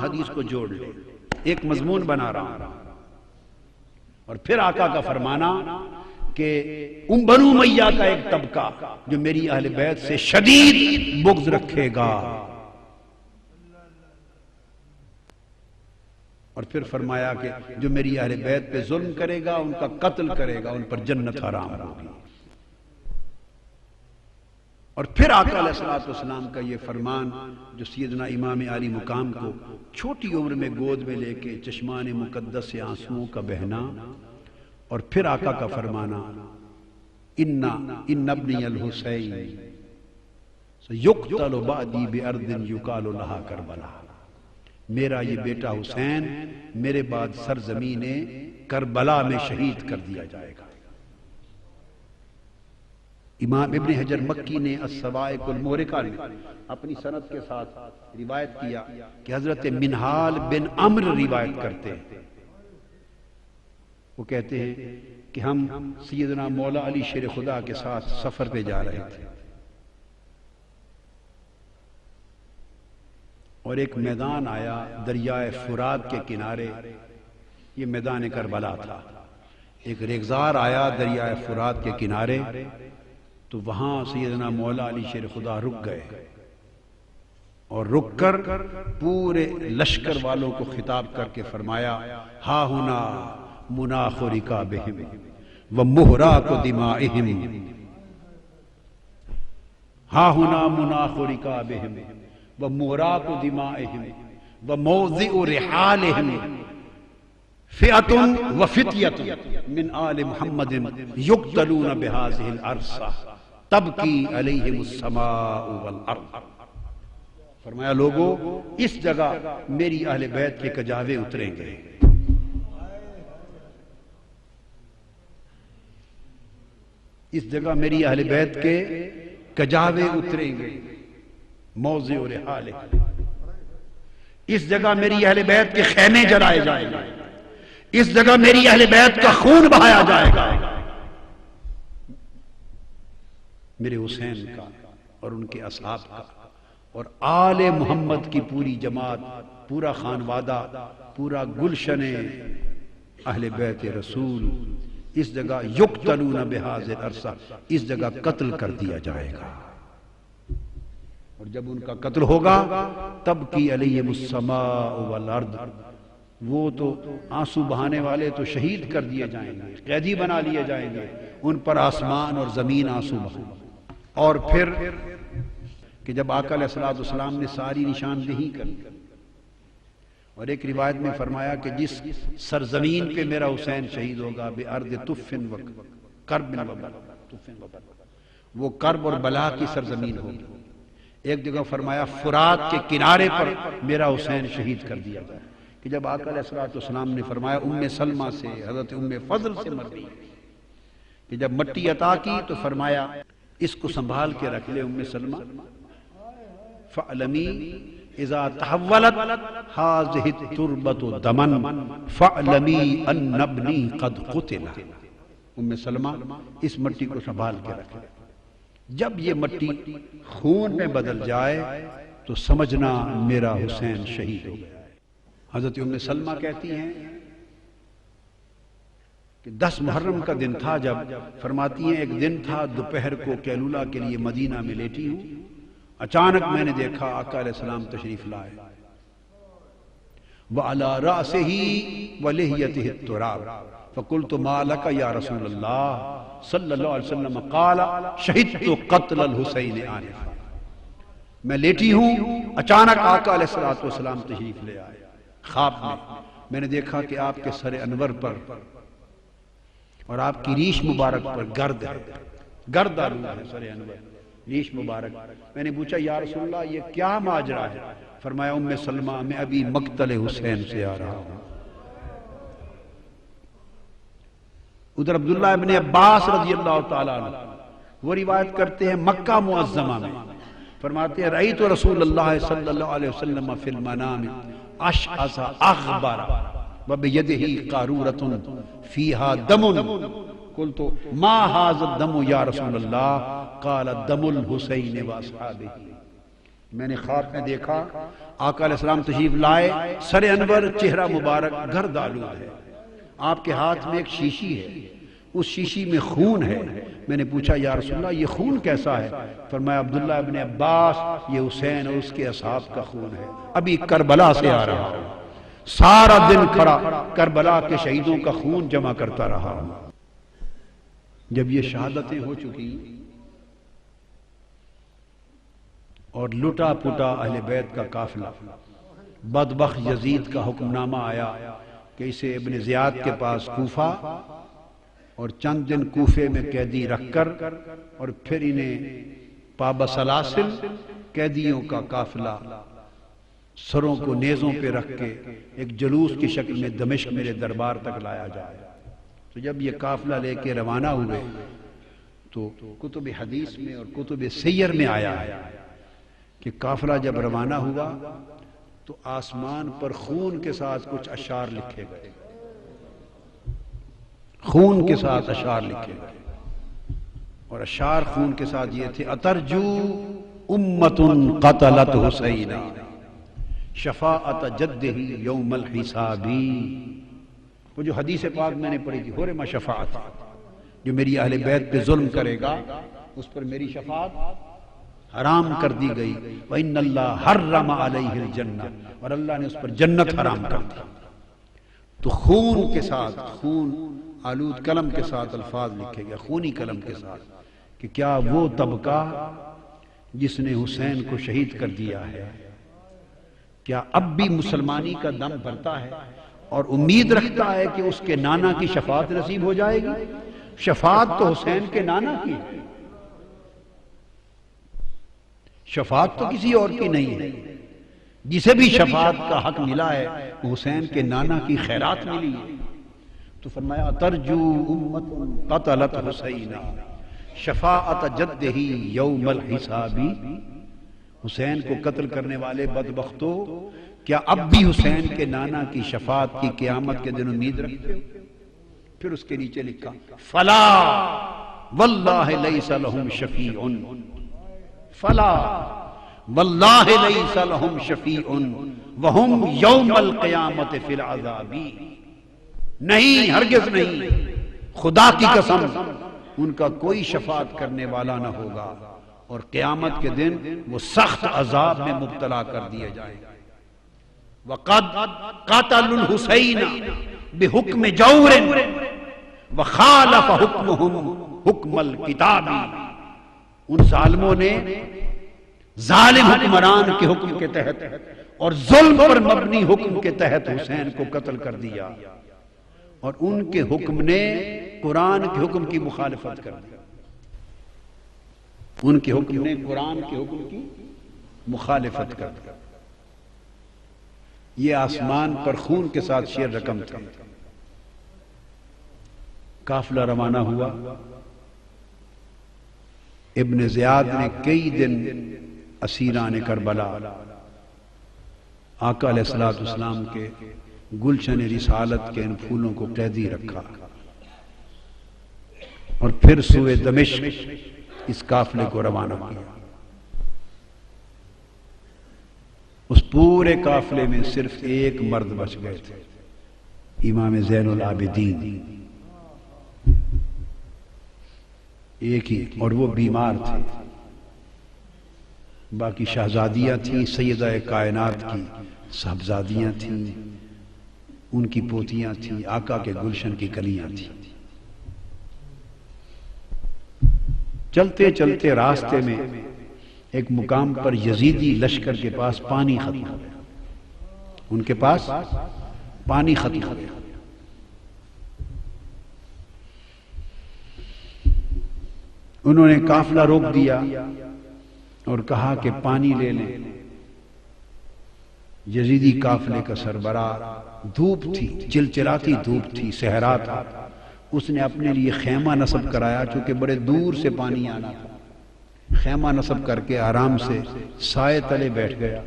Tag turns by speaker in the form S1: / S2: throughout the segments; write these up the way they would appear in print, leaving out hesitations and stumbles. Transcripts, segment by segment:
S1: حدیث کو جوڑ لے، ایک مضمون بنا رہا ہوں۔ اور پھر آقا کا فرمانا کہ بنو امیہ کا ایک طبقہ جو میری اہل بیت سے شدید بغض رکھے گا، اور پھر فرمایا کہ جو میری اہل بیت پہ ظلم کرے گا ان کا قتل کرے گا، ان پر جنت حرام ہوگی۔ اور پھر آقا علیہ السلام کا یہ فرمان جو سیدنا امام عالی مقام کو چھوٹی عمر میں گود میں لے کے چشمان مقدس سے آنسوؤں کا بہنا، اور پھر آقا کا فرمانا ان ابنی الحسین سیقتل بعدی بارض یقال لہا کربلا، میرا یہ بیٹا حسین میرے بعد سرزمین کربلا میں شہید کر دیا جائے گا۔ امام ابن حجر مکی نے الصواعق المحرقہ میں اپنی سند کے ساتھ روایت کیا کہ حضرت منہال بن عمرو روایت کرتے ہیں، وہ کہتے ہیں کہ ہم سیدنا مولا علی شیر خدا کے ساتھ سفر پہ جا رہے تھے، اور ایک میدان آیا دریائے فرات کے کنارے، یہ میدان کربلا تھا۔ ایک ریگزار آیا دریائے فرات کے کنارے، تو وہاں سیدنا مولا علی شیر خدا رک گئے، اور رک کر پورے لشکر والوں کو خطاب کر کے فرمایا ہا ہنا مناخ رکابہم ومہراق دمائہم، ہا ہنا مناخ رکابہم ومہراق دمائہم وموضع رحالہم فئۃ وفتیۃ من آل محمد یقتلون بہذہ العرصہ تبکی علیہم السماء والارض۔ فرمایا لوگو اس جگہ میری اہل بیت کے کجاوے اتریں گے، اس جگہ میری اہل بیت کے کجاوے اتریں گے، موضع رحال، اس جگہ میری اہل بیت کے خیمے جلائے جائیں گے، اس جگہ میری اہل بیت کا خون بہایا جائے گا۔ میرے حسین کا اور ان کے اصحاب کا اور آل محمد کی پوری جماعت، پورا خانوادہ، پورا گلشن اہل بیت رسول اس جگہ یقتلون بہذا العرصہ، اس جگہ قتل کر دیا جائے گا، اور جب ان کا قتل ہوگا تب کی علیہم السماء والارض، وہ تو آنسو بہانے والے تو شہید کر دیے جائیں گے، قیدی بنا لیے جائیں گے، ان پر آسمان اور زمین آنسو بہائیں۔ اور پھر کہ جب آقا علیہ السلام نے ساری نشاندہی کر، اور ایک روایت میں فرمایا کہ جس سرزمین پہ میرا حسین شہید ہوگا بِأَرْضِ طُفٍ وَكَرْبٍ وَبَلَا، وہ کرب اور بلا کی سرزمین ہوگی۔ ایک جگہ فرمایا فرات کے کنارے پر میرا حسین شہید کر دیا جائے، کہ جب آقا علیہ السلام نے فرمایا ام سلمہ سے، حضرت ام فضل سے مر گئی، کہ جب مٹی عطا کی تو فرمایا اس کو سنبھال کے رکھ لے ام سلمہ، فَعْلَمِي اِذَا تَحَوَّلَتْ هَذِهِ التُّرْبَةُ دَمًا فَعْلَمِي أَنَّ ابْنِي قَدْ قُتِلَ، ام سلمہ اس مٹی کو سنبھال کے رکھ لے، جب یہ مٹی خون میں بدل جائے تو سمجھنا میرا حسین شہید ہو گیا۔ حضرت ام سلمہ کہتی ہیں کہ 10 محرم کا دن تھا، جب فرماتی ہیں ایک دن تھا دوپہر کو قیلولہ کے لیے مدینہ میں لیٹی ہوں، اچانک میں نے دیکھا آقا علیہ السلام تشریف لائے، وَعَلَى رَأْسِهِ وَلِحْيَتِهِ التُّرَابُ فَقُلْتُ مَا لَكَ يَا رَسُولَ اللَّهِ صلی اللہ علیہ وسلم، قَالَ شَهِدْتُ قَتْلَ الْحُسَيْنِ آنِفًا، میں لیٹی ہوں، اچانک آقا علیہ السلام تشریف لے آئے، خواب میں نے دیکھا کہ آپ کے سر انور پر اور آپ کی ریش مبارک پر گرد ہے، گرد آلودہ ہے سر انور، ریش مبارک۔ میں نے پوچھا یا رسول اللہ یہ کیا ماجرا ہے؟ فرمایا ام سلمہ میں ابھی مقتل حسین سے آ رہا ہوں۔ ادھر عبداللہ ابن عباس رضی اللہ تعالیٰ عنہ وہ روایت کرتے ہیں مکہ معظمہ میں، فرماتے ہیں رأیت رسول اللہ صلی اللہ علیہ وسلم فی المنام اشعث اغبر وبیدہ قارورۃ فیہا دم، قلت ما ھذا الدم یا رسول اللہ، قال دم الحسین واصحابہ، میں نے خواب میں دیکھا آقا علیہ السلام تشریف لائے، سر انور، چہرہ مبارک گرد آلود ہے، آپ کے ہاتھ میں ایک شیشی ہے، اس شیشی میں خون ہے۔ میں نے پوچھا یا رسول اللہ یہ خون کیسا ہے؟ فرمایا عبداللہ ابن عباس، یہ حسین اور اس کے اصحاب کا خون ہے، ابھی کربلا سے آ رہا ہوں، سارا دن کھڑا کربلا کے شہیدوں کا خون جمع کرتا رہا ہوں۔ جب یہ شہادتیں ہو چکی اور لٹا پٹا اہل بیت کا قافلہ، بدبخت یزید کا حکم نامہ آیا کہ اسے ابن زیاد کے پاس کوفہ اور چند دن کوفے میں قیدی رکھ کر اور پھر انہیں پابسلاسل قیدیوں کا قافلہ سروں کو نیزوں پہ رکھ کے ایک جلوس کی شکل میں دمشق میرے دربار تک لایا جائے۔ تو جب یہ قافلہ لے کے روانہ ہوئے تو کتب حدیث میں اور کتب سیر میں آیا ہے کہ قافلہ جب روانہ ہوا تو آسمان پر خون کے ساتھ کچھ اشعار لکھے گئے، خون کے ساتھ اشعار لکھے گئے، اور اشعار خون کے ساتھ یہ تھے: اترجو امت قتلت حسینا شفاعت جدہ یوم الحسابی۔ وہ جو حدیث پاک میں نے پڑھی تھی، حرم شفاعت، جو میری اہل بیت پہ ظلم کرے گا اس پر میری شفاعت حرام کر دی گئی، وَإِنَّ اللَّهَ حَرَّمَ عَلَيْهِ الْجَنَّةِ، اور اللہ نے اس پر جنت حرام کر دی۔ تو خون کے ساتھ، خون آلود قلم کے ساتھ الفاظ لکھے گئے، خونی قلم کے ساتھ، کہ کیا وہ طبقہ جس نے حسین کو شہید کر دیا ہے کیا اب بھی مسلمانی کا دم بھرتا ہے اور امید رکھتا ہے کہ اس کے نانا کی شفاعت نصیب ہو جائے گی؟ شفاعت تو حسین کے نانا کی ہے، شفاعت تو کسی اور کی نہیں ہے۔ جسے بھی شفاعت کا حق ملا ہے وہ حسین کے نانا کی خیرات ملی ہے۔ تو فرمایا ترجو امت قتلت حسینا شفاعت جدہ یوم الحسابی، حسین کو قتل کرنے والے بدبختوں، کیا اب بھی حسین کے نانا کی شفاعت کی قیامت کے دن امید رکھتے ہو؟ پھر اس کے نیچے لکھا فلا واللہ لیس لہم شفیع، فلا واللہ لیس لہم شفیع وہم یوم القیامت فی العذاب، نہیں، ہرگز نہیں، خدا کی قسم ان کا کوئی شفاعت کرنے والا نہ ہوگا اور قیامت کے دن وہ سخت عذاب میں مبتلا کر دیے جائیں گے۔ وَقَدْ قَتَلُوا الْحُسَيْنَ بِحُکْمِ جَوْرٍ وَخَالَفَ حُکْمُهُمْ حُکْمَ الْکِتَابِ، ان ظالموں نے ظالم حکمران کے حکم کے تحت اور ظلم پر مبنی حکم کے تحت حسین کو قتل کر دیا، اور ان کے حکم نے قرآن کے حکم کی مخالفت کر دی، ان کے حکم نے قرآن کے حکم کی مخالفت کر دی۔ یہ آسمان پر خون کے ساتھ شیر رقم تھے۔ قافلہ روانہ ہوا، ابن زیاد نے کئی دن اسیران کربلا آقا علیہ السلام کے گلشن رسالت کے ان پھولوں کو قیدی رکھا، اور پھر سوئے دمشق اس قافلے کو روانہ کیا۔ اس پورے قافلے میں صرف ایک مرد بچ گئے تھے، امام زین العابدین، ایک ہی، اور وہ بیمار تھے۔ باقی شہزادیاں تھیں، سیدہ کائنات کی صاحبزادیاں تھیں، ان کی پوتیاں تھیں، آقا کے گلشن کی کلیاں تھیں۔ چلتے چلتے راستے میں ایک مقام پر یزیدی لشکر کے پاس پانی ختم ہو گیا، ان کے پاس پانی ختم ہو گیا۔ انہوں نے قافلہ روک دیا اور کہا کہ پانی لے لیں۔ یزیدی قافلے کا سربراہ، دھوپ تھی، چلچلاتی دھوپ تھی، صحرا تھا، اس نے اپنے لیے خیمہ نصب کرایا، چونکہ بڑے دور سے پانی آنا تھا۔ خیمہ نصب کر کے آرام سے سائے تلے بیٹھ گیا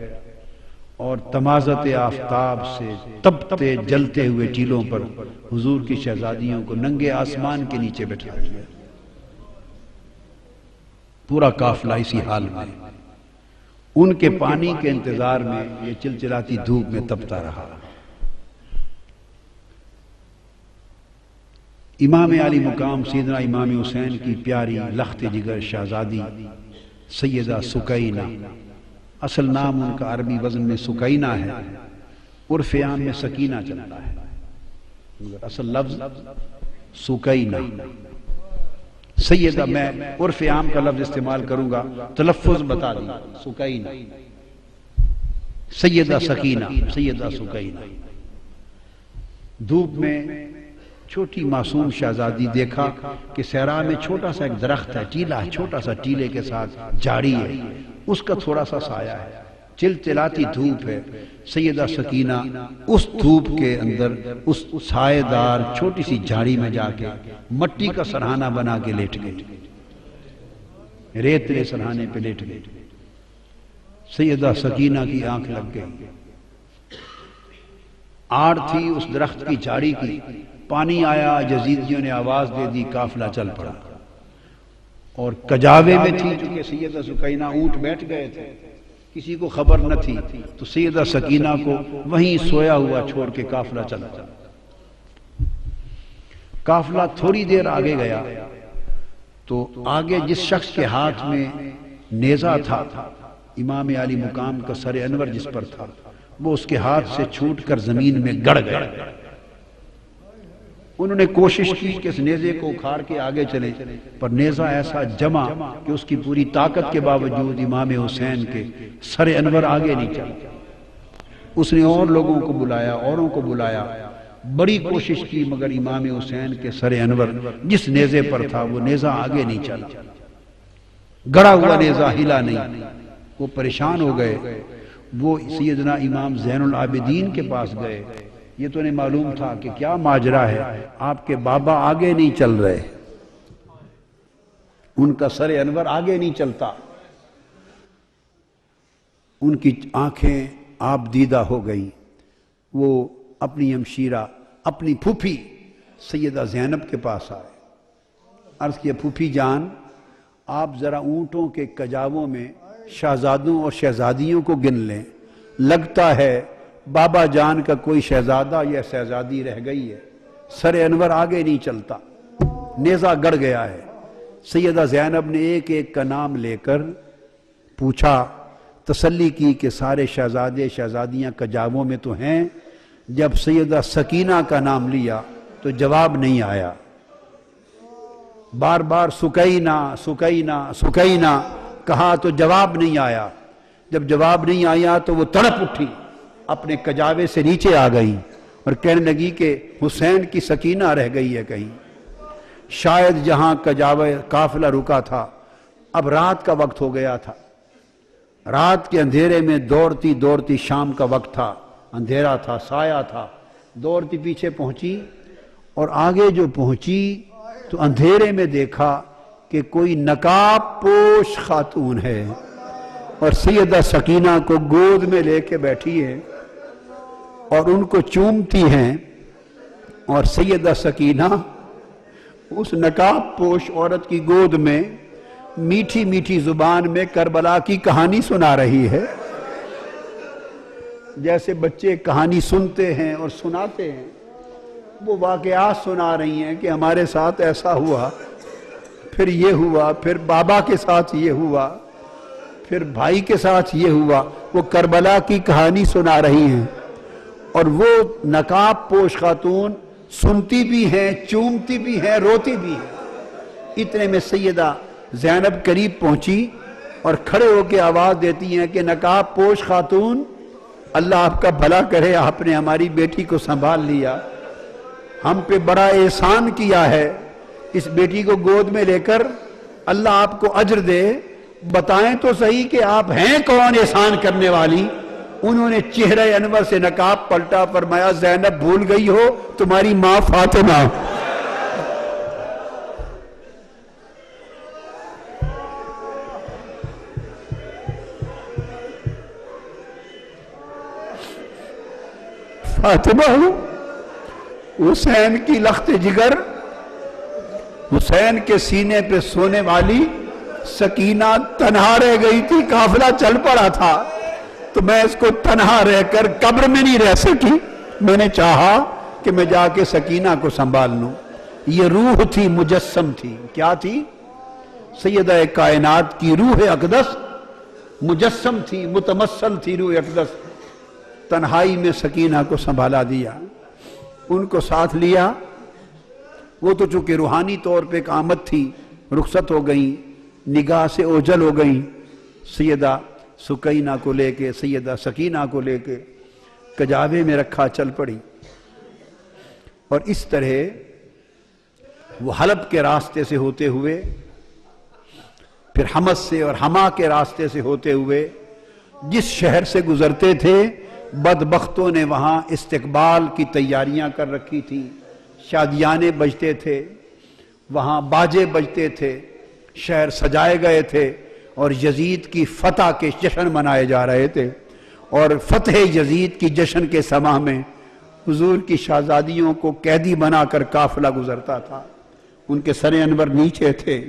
S1: اور تمازت آفتاب سے تپتے جلتے ہوئے ٹیلوں پر حضور کی شہزادیوں کو ننگے آسمان کے نیچے بٹھا دیا۔ پورا قافلہ اسی حال میں، ان کے پانی کے انتظار میں یہ چلچلاتی دھوپ میں تپتا رہا۔ امام علی مقام سیدنا امام حسین کی پیاری لخت جگر شہزادی سیدہ سکینہ، اصل نام ان کا عربی وزن میں سکینہ ہے، عرف عام میں سکینہ چلتا ہے، مگر اصل لفظ سکینہ۔ سیدہ میں عرف عام کا لفظ استعمال کروں گا، تلفظ بتا دیں، سکینہ، سیدہ سکینہ، سیدہ سکینہ۔ دھوپ میں چھوٹی معصوم شہزادی دیکھا کہ صحرا میں چھوٹا سا ایک درخت ہے، ٹیلا ہے، چھوٹا سا ٹیلے کے ساتھ جھاڑی ہے، اس کا تھوڑا سا سایہ ہے، چلچلاتی دھوپ ہے۔ سیدہ سکینہ اس دھوپ کے اندر اس سایہ دار چھوٹی سی جھاڑی میں جا کے مٹی کا سرہانہ بنا کے لیٹ گئی، ریتلے سرہانے پہ لیٹ گئی۔ سیدہ سکینہ کی آنکھ لگ گئی، آڑ تھی اس درخت کی جھاڑی کی، پانی آیا، جزیدیوں نے آواز دے دی، قافلہ چل پڑا۔ اور کجاوے میں تھی چونکہ سیدہ سکینہ، اونٹ بیٹھ گئے تھے، کسی کو خبر نہ تھی، تو سیدہ سکینہ کو وہیں سویا ہوا چھوڑ کے قافلہ چلا۔ قافلہ تھوڑی دیر آگے گیا تو آگے جس شخص کے ہاتھ میں نیزہ تھا، امام علی مقام کا سر انور جس پر تھا، وہ اس کے ہاتھ سے چھوٹ کر زمین میں گڑ گیا۔ انہوں نے کوشش کی کہ اس نیزے کو اکھاڑ کے آگے چلے، پر نیزہ ایسا جمع کہ اس کی پوری طاقت کے باوجود امام حسین کے سر انور آگے نہیں چلا۔ اس نے اور لوگوں کو بلایا، اوروں کو بلایا، بڑی کوشش کی، مگر امام حسین کے سر انور جس نیزے پر تھا وہ نیزہ آگے نہیں چلا، گڑا ہوا نیزہ ہلا نہیں۔ وہ پریشان ہو گئے، وہ سیدنا امام زین العابدین کے پاس گئے۔ یہ تو انہیں معلوم تھا کہ کیا ماجرا ہے، آپ کے بابا آگے نہیں چل رہے، ان کا سر انور آگے نہیں چلتا۔ ان کی آنکھیں آپ دیدہ ہو گئی۔ وہ اپنی ہمشیرہ، اپنی پھوپھی سیدہ زینب کے پاس آئے، عرض کیا پھوپھی جان، آپ ذرا اونٹوں کے کجاووں میں شہزادوں اور شہزادیوں کو گن لیں، لگتا ہے بابا جان کا کوئی شہزادہ یا شہزادی رہ گئی ہے، سر انور آگے نہیں چلتا، نیزہ گڑ گیا ہے۔ سیدہ زینب نے ایک ایک کا نام لے کر پوچھا، تسلی کی کہ سارے شہزادے شہزادیاں کجاووں میں تو ہیں۔ جب سیدہ سکینہ کا نام لیا تو جواب نہیں آیا، بار بار سکینہ سکینہ سکینہ کہا تو جواب نہیں آیا۔ جب جواب نہیں آیا تو وہ تڑپ اٹھی، اپنے کجاوے سے نیچے آ گئی اور کہنے لگی کہ حسین کی سکینہ رہ گئی ہے کہیں۔ شاید جہاں کجاوے قافلہ رکا تھا، اب رات کا وقت ہو گیا تھا، رات کے اندھیرے میں دوڑتی دوڑتی، شام کا وقت تھا، اندھیرا تھا، سایہ تھا، دوڑتی پیچھے پہنچی، اور آگے جو پہنچی تو اندھیرے میں دیکھا کہ کوئی نقاب پوش خاتون ہے اور سیدہ سکینہ کو گود میں لے کے بیٹھی ہے اور ان کو چومتی ہیں، اور سیدہ سکینہ اس نقاب پوش عورت کی گود میں میٹھی میٹھی زبان میں کربلا کی کہانی سنا رہی ہے، جیسے بچے کہانی سنتے ہیں اور سناتے ہیں۔ وہ واقعات سنا رہی ہیں کہ ہمارے ساتھ ایسا ہوا، پھر یہ ہوا، پھر بابا کے ساتھ یہ ہوا، پھر بھائی کے ساتھ یہ ہوا۔ وہ کربلا کی کہانی سنا رہی ہیں، اور وہ نقاب پوش خاتون سنتی بھی ہیں، چومتی بھی ہیں، روتی بھی ہیں۔ اتنے میں سیدہ زینب قریب پہنچی اور کھڑے ہو کے آواز دیتی ہیں کہ نقاب پوش خاتون، اللہ آپ کا بھلا کرے، آپ نے ہماری بیٹی کو سنبھال لیا، ہم پہ بڑا احسان کیا ہے، اس بیٹی کو گود میں لے کر اللہ آپ کو اجر دے، بتائیں تو صحیح کہ آپ ہیں کون احسان کرنے والی۔ انہوں نے چہرہ انور سے نقاب پلٹا، فرمایا زینب بھول گئی ہو تمہاری ماں فاطمہ۔ فاطمہ حسین کی لخت جگر، حسین کے سینے پہ سونے والی سکینہ تنہا رہ گئی تھی، قافلہ چل پڑا تھا، تو میں اس کو تنہا رہ کر قبر میں نہیں رہ سکی، میں نے چاہا کہ میں جا کے سکینہ کو سنبھال لوں۔ یہ روح تھی، مجسم تھی، کیا تھی؟ سیدہ کائنات کی روح اقدس مجسم تھی، متمثل تھی روح اقدس۔ تنہائی میں سکینہ کو سنبھالا دیا، ان کو ساتھ لیا۔ وہ تو چونکہ روحانی طور پہ ایک آمد تھی، رخصت ہو گئیں، نگاہ سے اوجھل ہو گئیں۔ سیدہ سکینہ کو لے کے، سیدہ سکینہ کو لے کے کجاوے میں رکھا، چل پڑی۔ اور اس طرح وہ حلب کے راستے سے ہوتے ہوئے، پھر حمص سے اور حما کے راستے سے ہوتے ہوئے جس شہر سے گزرتے تھے، بدبختوں نے وہاں استقبال کی تیاریاں کر رکھی تھی، شادیانے بجتے تھے، وہاں باجے بجتے تھے، شہر سجائے گئے تھے، اور یزید کی فتح کے جشن منائے جا رہے تھے۔ اور فتح یزید کی جشن کے سماں میں حضور کی شہزادیوں کو قیدی بنا کر قافلہ گزرتا تھا، ان کے سر انور نیچے تھے،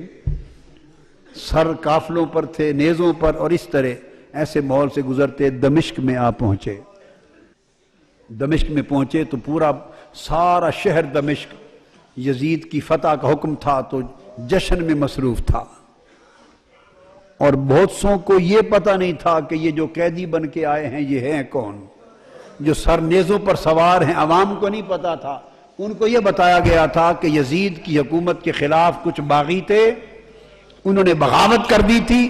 S1: سر قافلوں پر تھے، نیزوں پر، اور اس طرح ایسے ماحول سے گزرتے دمشق میں آ پہنچے۔ دمشق میں پہنچے تو پورا سارا شہر دمشق یزید کی فتح کا حکم تھا تو جشن میں مصروف تھا، اور بہت سوں کو یہ پتہ نہیں تھا کہ یہ جو قیدی بن کے آئے ہیں یہ ہیں کون، جو سر نیزوں پر سوار ہیں، عوام کو نہیں پتا تھا۔ ان کو یہ بتایا گیا تھا کہ یزید کی حکومت کے خلاف کچھ باغی تھے، انہوں نے بغاوت کر دی تھی،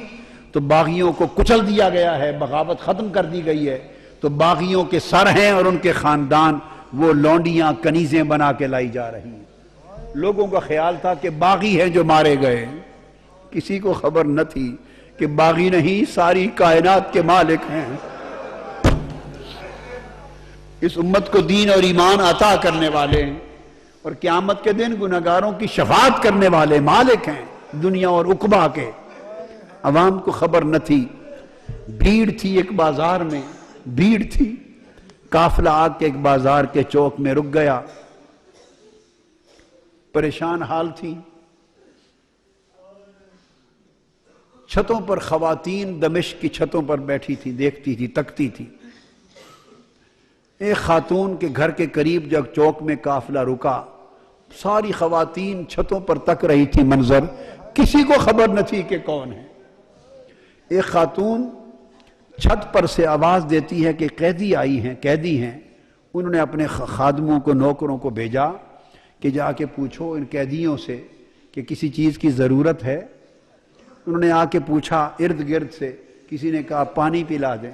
S1: تو باغیوں کو کچل دیا گیا ہے، بغاوت ختم کر دی گئی ہے، تو باغیوں کے سر ہیں اور ان کے خاندان وہ لونڈیاں کنیزیں بنا کے لائی جا رہی ہیں۔ لوگوں کا خیال تھا کہ باغی ہیں جو مارے گئے، کسی کو خبر نہ تھی کہ باغی نہیں، ساری کائنات کے مالک ہیں، اس امت کو دین اور ایمان عطا کرنے والے ہیں، اور قیامت کے دن گنہگاروں کی شفاعت کرنے والے مالک ہیں دنیا اور عقبہ کے۔ عوام کو خبر نہ تھی، بھیڑ تھی ایک بازار میں، بھیڑ تھی، قافلہ آ کے ایک بازار کے چوک میں رک گیا، پریشان حال تھی۔ چھتوں پر خواتین دمشق کی چھتوں پر بیٹھی تھی، دیکھتی تھی، تکتی تھی۔ ایک خاتون کے گھر کے قریب جب چوک میں قافلہ رکا، ساری خواتین چھتوں پر تک رہی تھی منظر، کسی کو خبر نہ تھی کہ کون ہے۔ ایک خاتون چھت پر سے آواز دیتی ہے کہ قیدی آئی ہیں، قیدی ہیں۔ انہوں نے اپنے خادموں کو، نوکروں کو بھیجا کہ جا کے پوچھو ان قیدیوں سے کہ کسی چیز کی ضرورت ہے۔ انہوں نے آ کے پوچھا ارد گرد سے، کسی نے کہا پانی پلا دیں،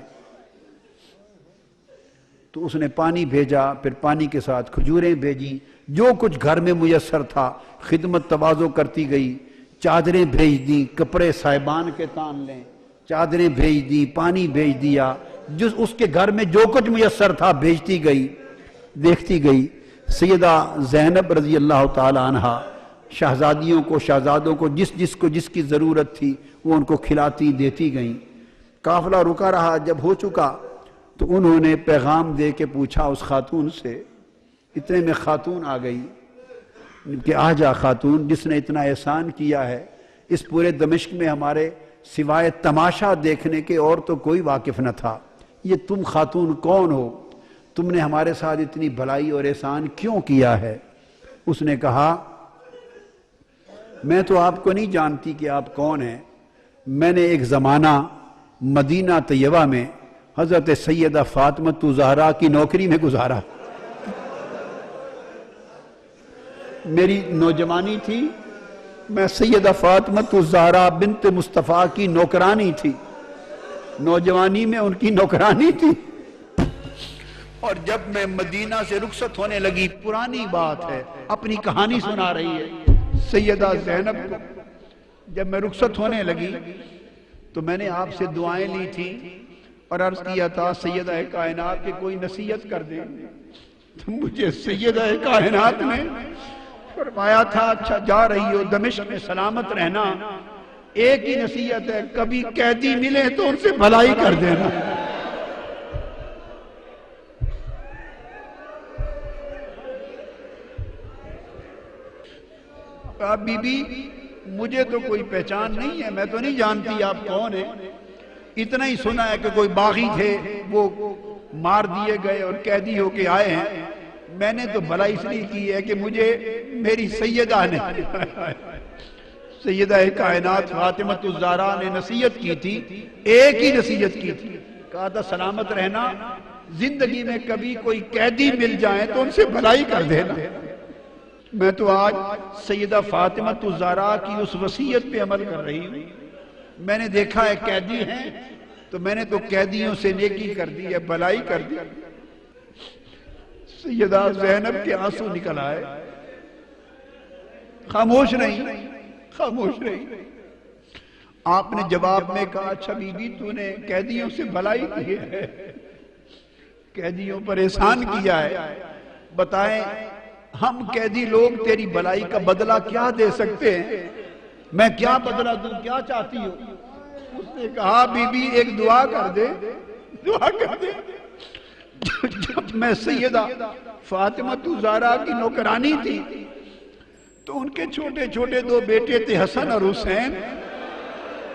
S1: تو اس نے پانی بھیجا، پھر پانی کے ساتھ کھجوریں بھیجی، جو کچھ گھر میں میسر تھا، خدمت تواضع کرتی گئی، چادریں بھیج دیں، کپڑے صاحبان کے تان لیں، چادریں بھیج دی، پانی بھیج دیا، جس اس کے گھر میں جو کچھ میسر تھا بھیجتی گئی، دیکھتی گئی۔ سیدہ زینب رضی اللہ تعالی عنہ شہزادیوں کو، شہزادوں کو جس کی ضرورت تھی وہ ان کو کھلاتی دیتی گئیں۔ قافلہ رکا رہا، جب ہو چکا تو انہوں نے پیغام دے کے پوچھا اس خاتون سے، اتنے میں خاتون آ گئی کہ آ جا خاتون، جس نے اتنا احسان کیا ہے، اس پورے دمشق میں ہمارے سوائے تماشا دیکھنے کے اور تو کوئی واقف نہ تھا، یہ تم خاتون کون ہو؟ تم نے ہمارے ساتھ اتنی بھلائی اور احسان کیوں کیا ہے؟ اس نے کہا میں تو آپ کو نہیں جانتی کہ آپ کون ہیں، میں نے ایک زمانہ مدینہ طیبہ میں حضرت سیدہ فاطمہ الزہرا کی نوکری میں گزارا، میری نوجوانی تھی، میں سیدہ فاطمہ الزہرا بنت مصطفیٰ کی نوکرانی تھی، نوجوانی میں ان کی نوکرانی تھی، اور جب میں مدینہ سے رخصت ہونے لگی، پرانی بات ہے، اپنی کہانی سنا رہی ہے سیدہ زینب کو، جب میں رخصت ہونے لگی تو میں نے آپ سے دعائیں لی تھی اور عرض کیا تھا سیدہ کائنات کی کوئی نصیحت کر دیں، تو مجھے سیدہ کائنات نے فرمایا تھا اچھا جا رہی ہو دمشق میں سلامت رہنا، ایک ہی نصیحت ہے، کبھی قیدی ملے تو ان سے بھلائی کر دینا۔ بی بی مجھے تو کوئی پہچان نہیں ہے، میں تو نہیں جانتی آپ کون ہیں، اتنا ہی سنا ہے کہ کوئی باغی تھے وہ مار دیے گئے اور قیدی ہو کے آئے ہیں، میں نے تو بھلائی اس لیے کی ہے کہ مجھے میری سیدہ نے سیدہ کائنات فاطمۃ الزہرا نے نصیحت کی تھی، ایک ہی نصیحت کی تھی، کہا تھا سلامت رہنا، زندگی میں کبھی کوئی قیدی مل جائیں تو ان سے بھلائی کر دینا۔ میں تو آج سیدہ فاطمۃ الزہرا کی اس وصیت پہ عمل کر رہی ہوں۔ میں نے دیکھا ہے قیدی ہیں تو میں نے تو قیدیوں سے نیکی کر دی ہے، بھلائی کر دی۔ سیدہ زینب کے آنسو نکل آئے، خاموش نہیں، خاموش نہیں۔ آپ نے جواب میں کہا اچھا بی بی تو نے قیدیوں سے بھلائی کی ہے، قیدیوں پر احسان کیا ہے، بتائیں ہم قیدی لوگ تیری بھلائی کا بدلہ کیا دے سکتے ہیں؟ میں کیا بدلہ دوں، کیا چاہتی ہو؟ اس نے کہا بی بی ایک دعا کر دے، دعا کر دے۔ جب میں سیدہ فاطمۃ الزہرا کی نوکرانی تھی تو ان کے چھوٹے چھوٹے دو بیٹے تھے، حسن اور حسین،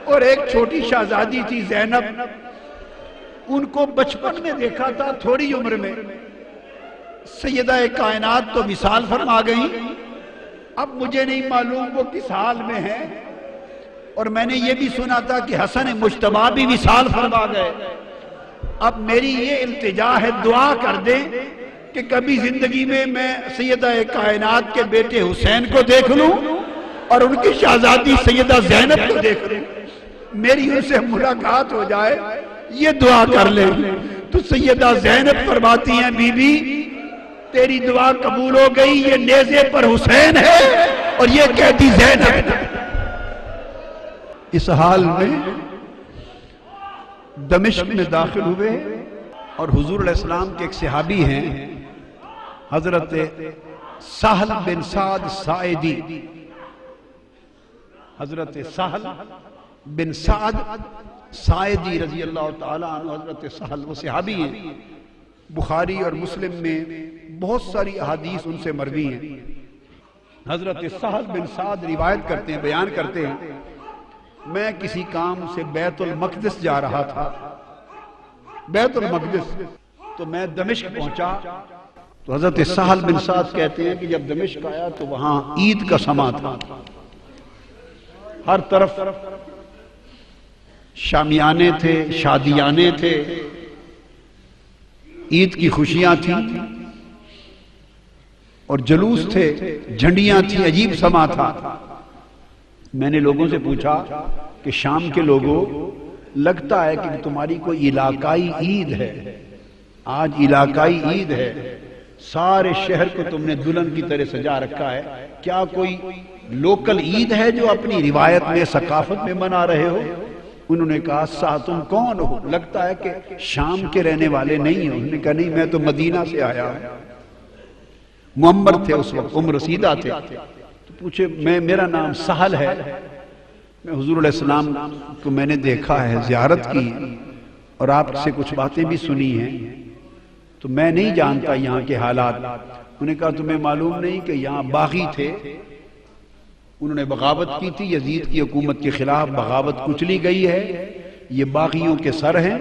S1: اور ایک چھوٹی شہزادی تھی زینب۔ ان کو بچپن میں دیکھا تھا، تھوڑی عمر میں سیدہ کائنات تو وصال فرما گئی، اب مجھے نہیں معلوم وہ کس حال میں ہیں، اور میں نے یہ بھی سنا تھا کہ حسن مجتبیٰ بھی وصال فرما گئے۔ اب میری یہ التجا ہے، دعا کر دیں کہ کبھی زندگی میں سیدہ کائنات کے بیٹے حسین کو دیکھ لوں اور ان کی شہزادی سیدہ زینب کو دیکھ لوں، میری ان سے ملاقات ہو جائے، یہ دعا کر لیں۔ تو سیدہ زینب فرماتی ہیں بی بی تیری دعا قبول ہو گئی، یہ نیزے پر حسین ہے اور یہ قیدی زینب۔ اس حال میں دمشق میں داخل ہوئے اور حضور علیہ السلام کے ایک صحابی ہیں حضرت سہل بن سعد ساعدی، حضرت سہل بن سعد ساعدی رضی اللہ تعالیٰ عنہ، حضرت سہل وہ صحابی ہیں، بخاری اور مسلم میں بہت ساری احادیث ان سے مروی ہیں۔ حضرت سہل بن سعد روایت کرتے ہیں، بیان کرتے ہیں میں کسی کام سے بیت المقدس جا رہا تھا، بیت المقدس، تو میں دمشق پہنچا تو حضرت سہل بن سعد کہتے ہیں کہ جب دمشق آیا تو وہاں عید کا سما تھا، ہر طرف شامیانے تھے، شادیانے تھے، عید کی خوشیاں تھیں اور جلوس تھے، جھنڈیاں تھیں، عجیب سما تھا۔ میں نے لوگوں سے پوچھا کہ شام کے لوگوں لگتا ہے کہ تمہاری کوئی علاقائی عید ہے، آج علاقائی عید ہے، سارے شہر کو تم نے دلہن کی طرح سجا رکھا ہے، کیا کوئی لوکل عید ہے جو اپنی روایت میں ثقافت میں منا رہے ہو؟ انہوں نے کہا تم کون ہو؟ لگتا ہے کہ شام کے رہنے والے نہیں ہو۔ انہوں نے کہا نہیں، میں تو مدینہ سے آیا ہوں۔ معمر تھے اس وقت، عمر رسیدہ تھے، تو پوچھے میرا نام سہل ہے، میں حضور علیہ السلام کو میں نے دیکھا ہے، زیارت کی اور آپ سے کچھ باتیں بھی سنی ہیں، تو میں نہیں جانتا یہاں کے حالات۔ انہوں نے کہا تمہیں معلوم نہیں کہ یہاں باغی تھے، انہوں نے بغاوت کی تھی، یزید کی حکومت کے خلاف بغاوت کچلی گئی ہے، یہ باغیوں کے سر ہیں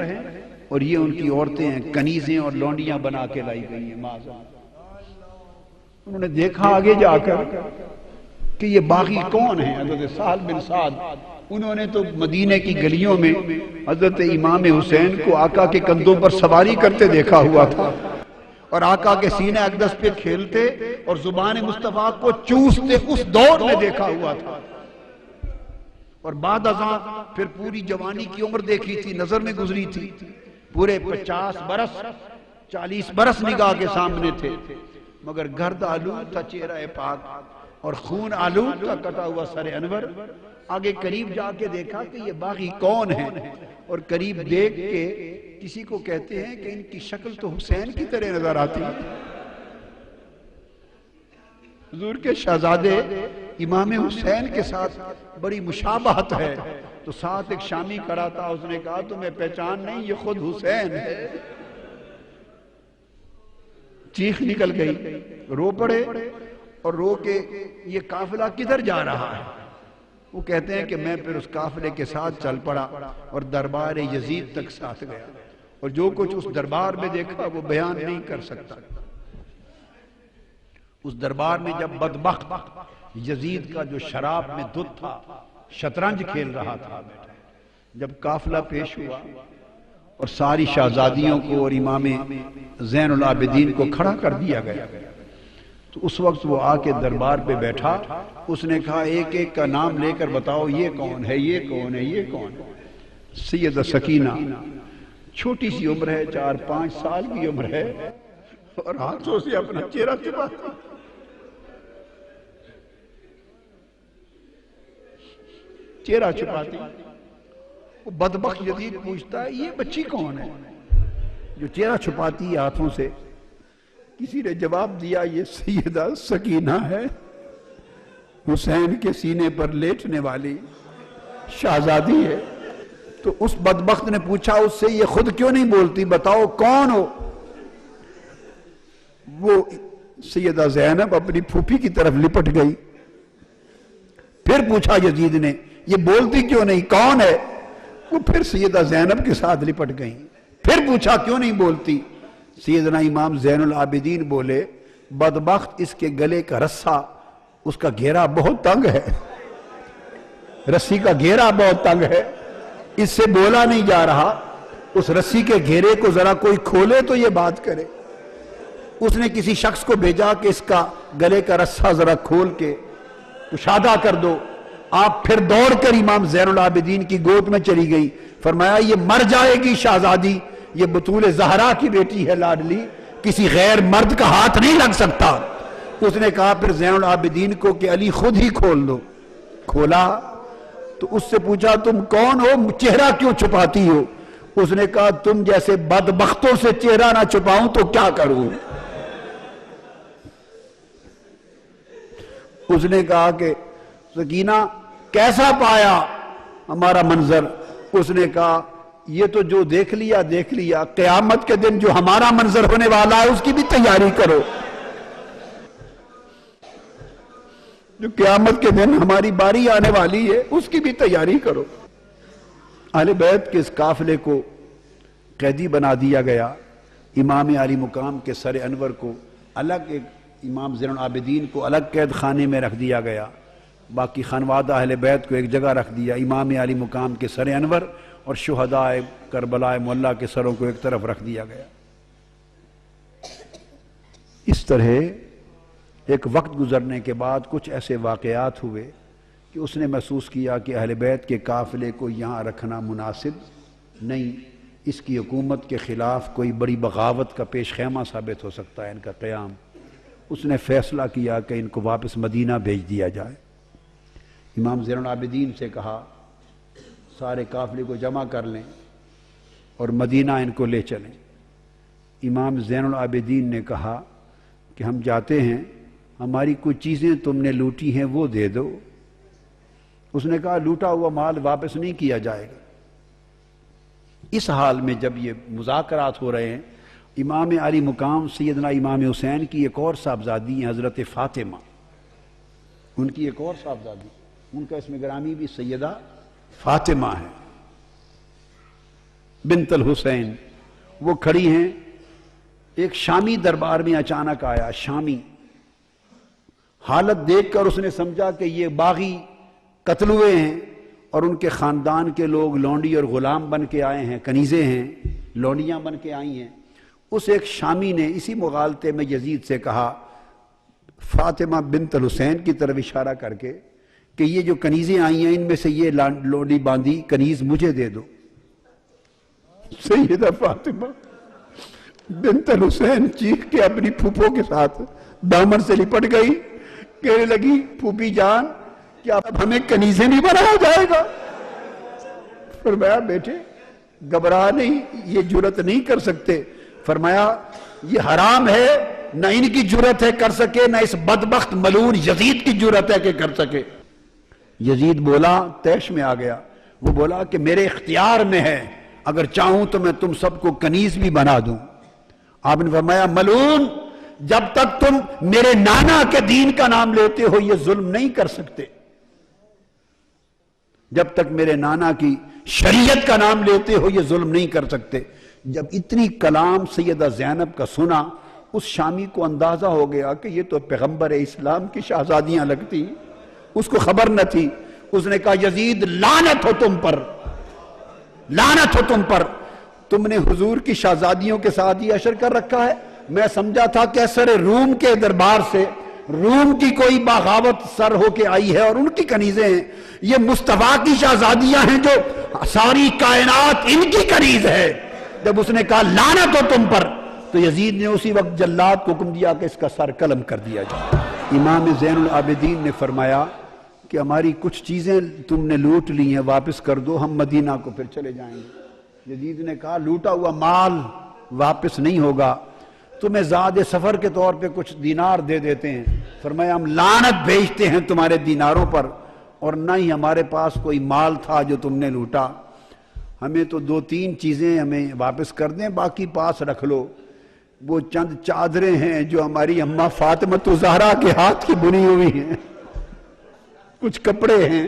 S1: اور یہ ان کی عورتیں ہیں، کنیزیں اور لونڈیاں بنا کے لائی گئی ہیں۔ انہوں نے دیکھا آگے جا کر کہ یہ باغی کون ہیں؟ حضرت سہل بن سعد۔ انہوں نے تو مدینے کی گلیوں میں حضرت امام حسین کو آقا کے کندھوں پر سواری کرتے دیکھا ہوا تھا اور آقا کے سینہ اقدس پہ کھیلتے اور زبان مصطفیٰ کو چوستے، اس دور میں دیکھا ہوا تھا، اور بعد ازاں پھر پوری جوانی کی عمر دیکھی تھی، نظر میں گزری تھی، پورے 50 برس 40 برس نگاہ کے سامنے تھے، مگر گرد آلود تھا چہرہ پاک اور خون آلود تھا کٹا ہوا سر انور۔ آگے قریب جا کے دیکھا کہ یہ باغی کون ہیں، اور قریب دیکھ کے کسی کو کہتے ہیں کہ ان کی شکل تو حسین کی طرح نظر آتی ہے۔ حضور کے شہزادے امام حسین کے ساتھ بڑی مشابہت ہے، تو ساتھ ایک شامی کھڑا تھا، اس نے کہا تمہیں پہچان نہیں، یہ خود حسین ہے۔ چیخ نکل گئی، رو پڑے اور رو کے یہ قافلہ کدھر جا رہا ہے؟ وہ کہتے ہیں کہ میں پھر اس قافلے کے ساتھ چل پڑا اور دربار یزید تک ساتھ گیا، اور جو کچھ اس دربار میں دیکھا وہ بیان نہیں کر سکتا۔ اس دربار میں جب بدبخت یزید کا جو شراب میں دھت تھا شطرنج کھیل رہا تھا، جب قافلہ پیش ہوا اور ساری شہزادیوں کو اور امام زین العابدین کو کھڑا کر دیا گیا، تو اس وقت وہ آ کے دربار پہ بیٹھا، اس نے کہا ایک ایک کا نام لے کر بتاؤ، یہ کون ہے، یہ کون ہے، یہ کون ہے؟ سیدہ سکینہ چھوٹی سی عمر ہے، 4-5 سال کی عمر ہے، اور ہاتھوں سے اپنا چہرہ چھپاتی، چہرہ چھپاتی۔ وہ بدبخت یزید پوچھتا ہے یہ بچی کون ہے جو چہرہ چھپاتی ہے ہاتھوں سے؟ کسی نے جواب دیا یہ سیدہ سکینہ ہے، حسین کے سینے پر لیٹنے والی شہزادی ہے۔ تو اس بدبخت نے پوچھا اس سے یہ خود کیوں نہیں بولتی، بتاؤ کون ہو؟ وہ سیدہ زینب اپنی پھوپھی کی طرف لپٹ گئی۔ پھر پوچھا یزید نے یہ بولتی کیوں نہیں، کون ہے؟ وہ پھر سیدہ زینب کے ساتھ لپٹ گئی۔ پھر پوچھا کیوں نہیں بولتی؟ سیدنا امام زین العابدین بولے بدبخت اس کے گلے کا رسہ، اس کا گھیرا بہت تنگ ہے، رسی کا گھیرا بہت تنگ ہے، اس سے بولا نہیں جا رہا، اس رسی کے گھیرے کو ذرا کوئی کھولے تو یہ بات کرے۔ اس نے کسی شخص کو بھیجا کہ اس کا گلے کا رسہ ذرا کھول کے کشادہ کر دو۔ آپ پھر دوڑ کر امام زین العابدین کی گود میں چلی گئی، فرمایا یہ مر جائے گی شہزادی، یہ بطول زہرا کی بیٹی ہے لاڈلی، کسی غیر مرد کا ہاتھ نہیں لگ سکتا۔ اس نے کہا پھر زین العابدین کو کہ علی خود ہی کھول دو۔ کھولا تو اس سے پوچھا تم کون ہو، چہرہ کیوں چھپاتی ہو؟ اس نے کہا تم جیسے بدبختوں سے چہرہ نہ چھپاؤں تو کیا کروں؟ اس نے کہا کہ سکینہ کیسا پایا ہمارا منظر؟ اس نے کہا یہ تو جو دیکھ لیا دیکھ لیا، قیامت کے دن جو ہمارا منظر ہونے والا ہے اس کی بھی تیاری کرو، جو قیامت کے دن ہماری باری آنے والی ہے اس کی بھی تیاری کرو۔ اہل بیت کے اس قافلے کو قیدی بنا دیا گیا، امام علی مقام کے سر انور کو الگ، ایک امام زین العابدین کو الگ قید خانے میں رکھ دیا گیا، باقی خانوادہ اہل بیت کو ایک جگہ رکھ دیا، امام علی مقام کے سر انور اور شہداء کربلا معلیٰ کے سروں کو ایک طرف رکھ دیا گیا۔ اس طرح ایک وقت گزرنے کے بعد کچھ ایسے واقعات ہوئے کہ اس نے محسوس کیا کہ اہل بیت کے قافلے کو یہاں رکھنا مناسب نہیں، اس کی حکومت کے خلاف کوئی بڑی بغاوت کا پیش خیمہ ثابت ہو سکتا ہے ان کا قیام۔ اس نے فیصلہ کیا کہ ان کو واپس مدینہ بھیج دیا جائے۔ امام زین العابدین سے کہا سارے قافلے کو جمع کر لیں اور مدینہ ان کو لے چلیں۔ امام زین العابدین نے کہا کہ ہم جاتے ہیں، ہماری کچھ چیزیں تم نے لوٹی ہیں وہ دے دو۔ اس نے کہا لوٹا ہوا مال واپس نہیں کیا جائے گا۔ اس حال میں جب یہ مذاکرات ہو رہے ہیں، امام علی مقام سیدنا امام حسین کی ایک اور صاحبزادی ہیں حضرت فاطمہ، ان کی ایک اور صاحبزادی، ان کا اسم گرامی بھی سیدہ فاطمہ ہے بنت الحسین، وہ کھڑی ہیں۔ ایک شامی دربار میں اچانک آیا، شامی، حالت دیکھ کر اس نے سمجھا کہ یہ باغی قتل ہوئے ہیں اور ان کے خاندان کے لوگ لونڈی اور غلام بن کے آئے ہیں، کنیزیں ہیں، لونڈیاں بن کے آئی ہیں۔ اس ایک شامی نے اسی مغالطے میں یزید سے کہا فاطمہ بنت الحسین کی طرف اشارہ کر کے کہ یہ جو کنیزیں آئی ہیں ان میں سے یہ لونڈی باندھی کنیز مجھے دے دو۔ سیدہ فاطمہ بنت الحسین چیخ کے اپنی پھوپھوں کے ساتھ دامن سے لپٹ گئی، کہنے لگی پھوپھی جان کیا اب ہمیں کنیزیں نہیں بنایا جائے گا؟ فرمایا بیٹے گھبرا نہیں، یہ جرت نہیں کر سکتے۔ فرمایا یہ حرام ہے، نہ ان کی جرت ہے کر سکے، نہ اس بدبخت ملعون یزید کی جرت ہے کہ کر سکے۔ یزید بولا، طیش میں آ گیا، وہ بولا کہ میرے اختیار میں ہے، اگر چاہوں تو میں تم سب کو کنیز بھی بنا دوں۔ آپ نے فرمایا ملعون، جب تک تم میرے نانا کے دین کا نام لیتے ہو یہ ظلم نہیں کر سکتے۔ جب تک میرے نانا کی شریعت کا نام لیتے ہو یہ ظلم نہیں کر سکتے۔ جب اتنی کلام سیدہ زینب کا سنا، اس شامی کو اندازہ ہو گیا کہ یہ تو پیغمبر اسلام کی شہزادیاں لگتی، اس کو خبر نہ تھی۔ اس نے کہا یزید لعنت ہو تم پر، لعنت ہو تم پر، تم نے حضور کی شہزادیوں کے ساتھ یہ اشر کر رکھا ہے۔ میں سمجھا تھا کیسر روم کے دربار سے روم کی کوئی بغاوت سر ہو کے آئی ہے اور ان کی کنیزیں ہیں، یہ مصطفیٰ کی شہزادیاں ہیں جو ساری کائنات ان کی کنیز ہے۔ جب اس نے کہا لعنت ہو تم پر، تو یزید نے اسی وقت جلاد کو حکم دیا کہ اس کا سر قلم کر دیا جائے۔ امام زین العابدین نے فرمایا کہ ہماری کچھ چیزیں تم نے لوٹ لی ہیں، واپس کر دو، ہم مدینہ کو پھر چلے جائیں گے۔ یزید نے کہا لوٹا ہوا مال واپس نہیں ہوگا، تمہیں زاد سفر کے طور پہ کچھ دینار دے دیتے ہیں۔ فرمایا ہم لعنت بھیجتے ہیں تمہارے دیناروں پر، اور نہ ہی ہمارے پاس کوئی مال تھا جو تم نے لوٹا، ہمیں تو 2-3 چیزیں ہمیں واپس کر دیں، باقی پاس رکھ لو۔ وہ چند چادریں ہیں جو ہماری اماں فاطمہ الزہرا کے ہاتھ کی بنی ہوئی ہیں، کچھ کپڑے ہیں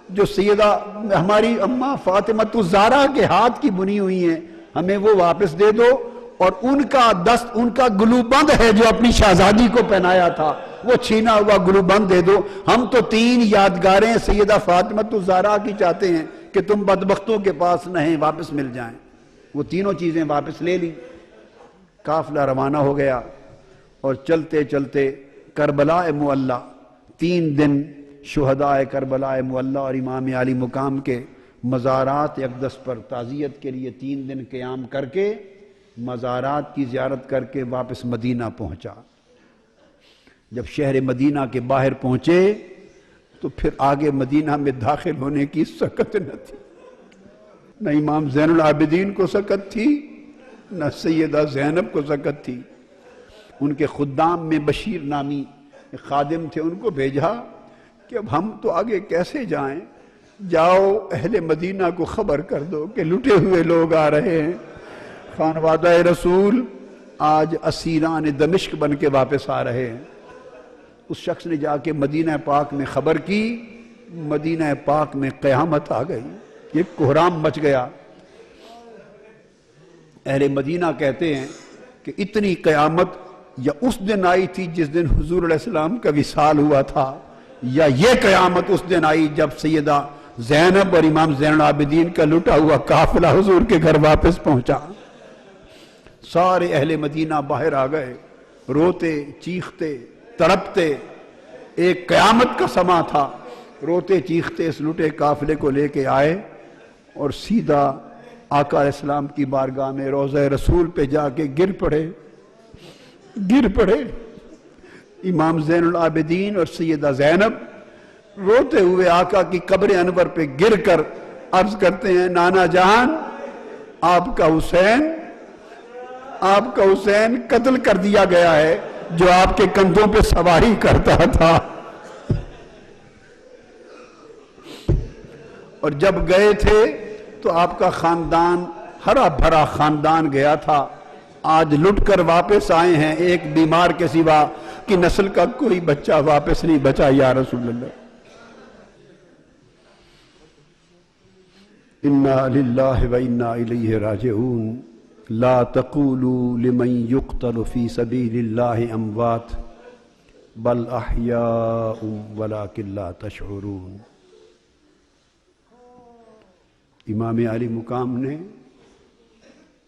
S1: جو سیدہ ہماری اماں فاطمہ الزہرا کے ہاتھ کی بنی ہوئی ہیں، ہمیں وہ واپس دے دو، اور ان کا دست، ان کا گلو بند ہے جو اپنی شہزادی کو پہنایا تھا، وہ چھینا ہوا گلو بند دے دو۔ ہم تو 3 یادگاریں سیدہ فاطمہ الزہرا کی چاہتے ہیں کہ تم بدبختوں کے پاس نہ ہیں، واپس مل جائیں۔ وہ تینوں چیزیں واپس لے لی۔ قافلہ روانہ ہو گیا اور چلتے چلتے کربلا معلی، 3 دن شہداء کربلا معلی اور امام علی مقام کے مزارات اقدس پر تعزیت کے لیے 3 دن قیام کر کے مزارات کی زیارت کر کے واپس مدینہ پہنچا۔ جب شہر مدینہ کے باہر پہنچے تو پھر آگے مدینہ میں داخل ہونے کی سکت نہ تھی، نہ امام زین العابدین کو سکت تھی، نہ سیدہ زینب کو سکت تھی۔ ان کے خدام میں بشیر نامی خادم تھے، ان کو بھیجا کہ اب ہم تو آگے کیسے جائیں، جاؤ اہل مدینہ کو خبر کر دو کہ لٹے ہوئے لوگ آ رہے ہیں، خانوادہ رسول آج اسیران دمشق بن کے واپس آ رہے ہیں۔ اس شخص نے جا کے مدینہ پاک میں خبر کی، مدینہ پاک میں قیامت آ گئی، ایک کوہرام مچ گیا۔ اہل مدینہ کہتے ہیں کہ اتنی قیامت یا اس دن آئی تھی جس دن حضور علیہ السلام کا وصال ہوا تھا، یا یہ قیامت اس دن آئی جب سیدہ زینب اور امام زین العابدین کا لٹا ہوا قافلہ حضور کے گھر واپس پہنچا۔ سارے اہل مدینہ باہر آ گئے، روتے چیختے تڑپتے، ایک قیامت کا سما تھا، روتے چیختے اس لٹے قافلے کو لے کے آئے اور سیدھا آقا علیہ السلام کی بارگاہ میں روضہ رسول پہ جا کے گر پڑے۔ امام زین العابدین اور سیدہ زینب روتے ہوئے آقا کی قبر انور پہ گر کر عرض کرتے ہیں نانا جان، آپ کا حسین قتل کر دیا گیا ہے جو آپ کے کندھوں پہ سواری کرتا تھا۔ اور جب گئے تھے تو آپ کا خاندان ہرا بھرا خاندان گیا تھا، آج لٹ کر واپس آئے ہیں، ایک بیمار کے سوا کی نسل کا کوئی بچہ واپس نہیں بچا یا رسول اللہ۔ انا للہ و انا الیہ راجعون لا تقولوا لمن يقتل في سبيل الله اموات بل احیاء ولكن لا تشعرون۔ امام علی مقام نے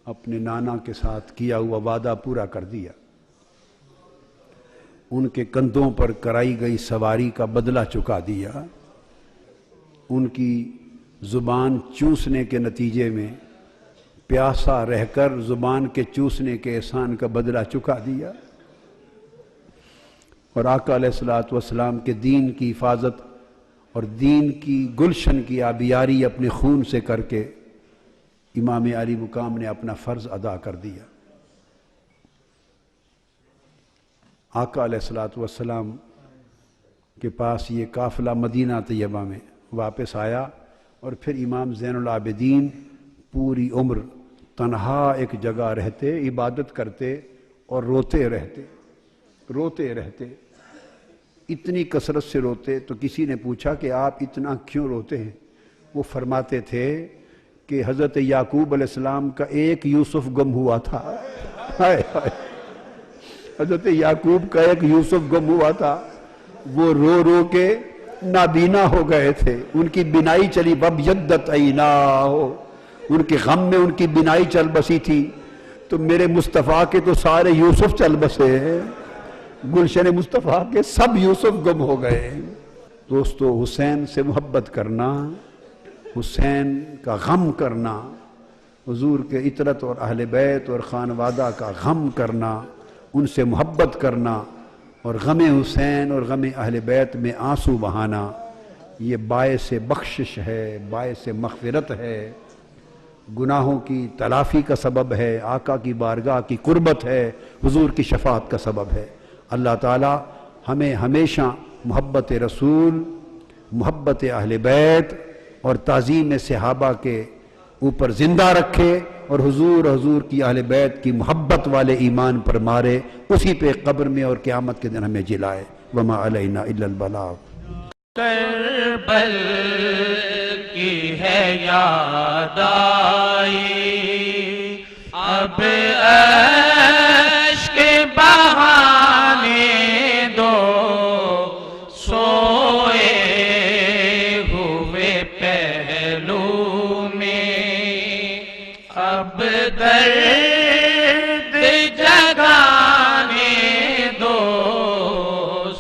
S1: اپنے نانا کے ساتھ کیا ہوا وعدہ پورا کر دیا، ان کے کندھوں پر کرائی گئی سواری کا بدلہ چکا دیا، ان کی زبان چوسنے کے نتیجے میں پیاسا رہ کر زبان کے چوسنے کے احسان کا بدلہ چکا دیا، اور آقا علیہ الصلوۃ والسلام کے دین کی حفاظت اور دین کی گلشن کی آبیاری اپنے خون سے کر کے امام علی مقام نے اپنا فرض ادا کر دیا۔ آقا علیہ الصلوۃ والسلام کے پاس یہ قافلہ مدینہ طیبہ میں واپس آیا، اور پھر امام زین العابدین پوری عمر تنہا ایک جگہ رہتے، عبادت کرتے اور روتے رہتے۔ اتنی کثرت سے روتے تو کسی نے پوچھا کہ آپ اتنا کیوں روتے ہیں؟ وہ فرماتے تھے کہ حضرت یعقوب علیہ السلام کا ایک یوسف گم ہوا تھا. ہائے ہائے، حضرت یعقوب کا ایک یوسف گم ہوا تھا، وہ رو رو کے نابینا ہو گئے تھے، ان کی بینائی چلی. وَابْيَضَّتْ عَيْنَاهُ، ان کے غم میں ان کی بینائی چل بسی تھی. تو میرے مصطفیٰ کے تو سارے یوسف چل بسے ہیں، گلشن مصطفیٰ کے سب یوسف گم ہو گئے. دوستو، حسین سے محبت کرنا، حسین کا غم کرنا، حضور کے عطرت اور اہل بیت اور خانوادہ کا غم کرنا، ان سے محبت کرنا اور غم حسین اور غم اہل بیت میں آنسو بہانا، یہ باعث بخشش ہے، باعث مغفرت ہے، گناہوں کی تلافی کا سبب ہے، آقا کی بارگاہ کی قربت ہے، حضور کی شفاعت کا سبب ہے. اللہ تعالی ہمیں ہمیشہ محبت رسول، محبت اہل بیت اور تعظیم صحابہ کے اوپر زندہ رکھے اور حضور کی اہل بیت کی محبت والے ایمان پر مارے، اسی پہ قبر میں اور قیامت کے دن ہمیں جلائے. وما علینا الا البلاغ.
S2: کربل کی ہے یاد آئی، اب اشک بہانے دو، سوئے ہوئے پہلو میں اب درد جگانے دو،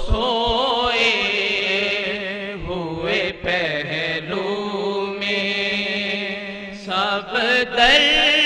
S2: سوئے ہوئے پہلو میں سب درد